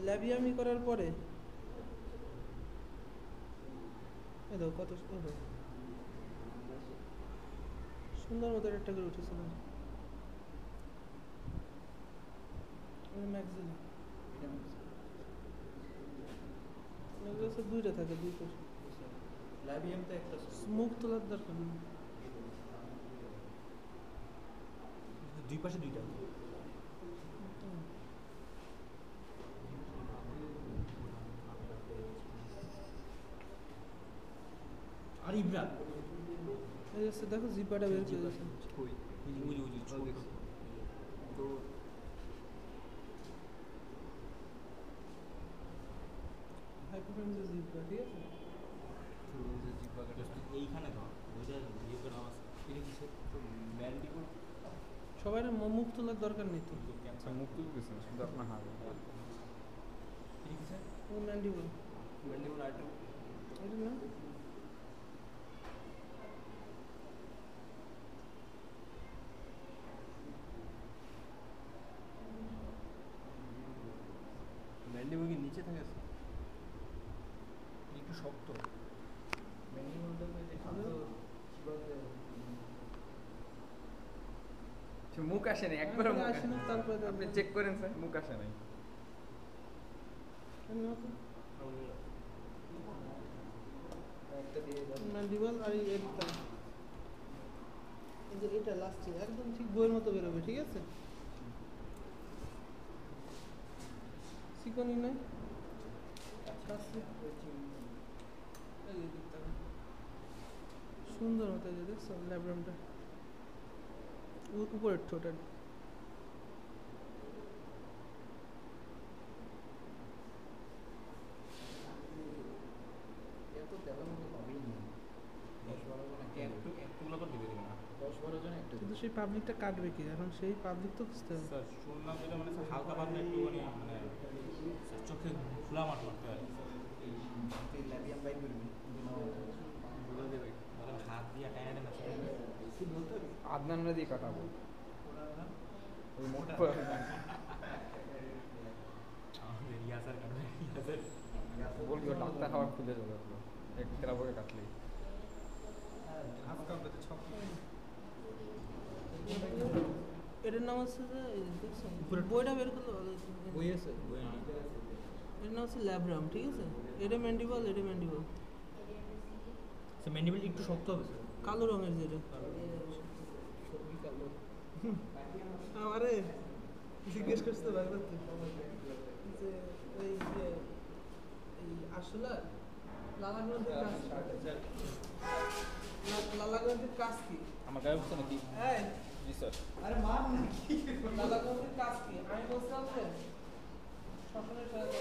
ল্যাবিয়ামি করার পরে এ দেখো কত সুন্দর মতো একটা করে উঠেছিল ম্যাক্সিমাম দুইটা থাকে দুই পাশে ল্যাবিয়াম তো একটা মুখ তোলার দরকার নেই দুই পাশে দুইটা আর ইব্রা এই যে দেখো জিপাটা বের করে দিয়েছে কই উজি ছোট তো হাইপারফ্রেন্ডের জিপটা ঠিক আছে এইখানে তো ওইটা ইয়ে করে নাম আছে এটা কিসে তো ম্যান্ডিবল সবাই মুখ তোলার দরকার নেই তো মুখ তুলতেছে না শুধু আপনার হাত এটা কিসে ও ম্যান্ডিবল ম্যান্ডিবল আইটেম এটা না ম্যান্ডিবল কি নিচে থাকে একটু শক্ত ম্যান্ডিবলটা মুখ আসে নাই একবার আসে না তারপরে আপনি চেক করেন স্যার মুখ আসে নাই ম্যান্ডিবল আর এটা এই যে এটা লাস্টে একদম ঠিক বইয়ের মতো বেরোবে ঠিক আছে চিকনই নাই সুন্দর মতো যে দেখছো ল্যাব্রামটা উপরের ঠোঁটের এত তেমন হবেই না 10-12 জন একটুগুলো তো দিবে না 10-12 জন একটু কিন্তু সেই পাবলিকটা কাটবে কি এখন সেই পাবলিক তো বুঝতে হবে স্যার শুনলাম যেটা মানে হালকা পাতলা একটু মানে চোখে খোলা মাঠ মারতে হয় ল্যাবিয়াম বাই করবি বলে দেবে হাত দিয়ে টাইনা টাইনা আদনানরা দিয়ে কাটাবো ওই মোটা আমাদের ইয়াসার কাটবে ইয়াসার বলবি ও ডাক্তার খাবার খুলে যাবে এক তেরাবকে কাটলেই এটার নাম হচ্ছে যে দেখছো বইটা বের করলে ভালো হতো বই আছে বই এটার নাম হচ্ছে ল্যাব্রাম ঠিক আছে এটা ম্যান্ডিবল স্যার ম্যান্ডিবল একটু শক্ত হবে স্যার কালো রঙের যেটা সবই কালো আমারে জিজ্ঞেস করতে পারবে যে ওই যে এই আসলে লালাগ্রন্থের কাজ লালাগ্রন্থের কাজ কি আমার গায়ে উঠছে নাকি এই জি স্যার আরে মান নাকি লালাগ্রন্থের কাজ কি আমি বলছিলাম যে স্বপ্নের সাথে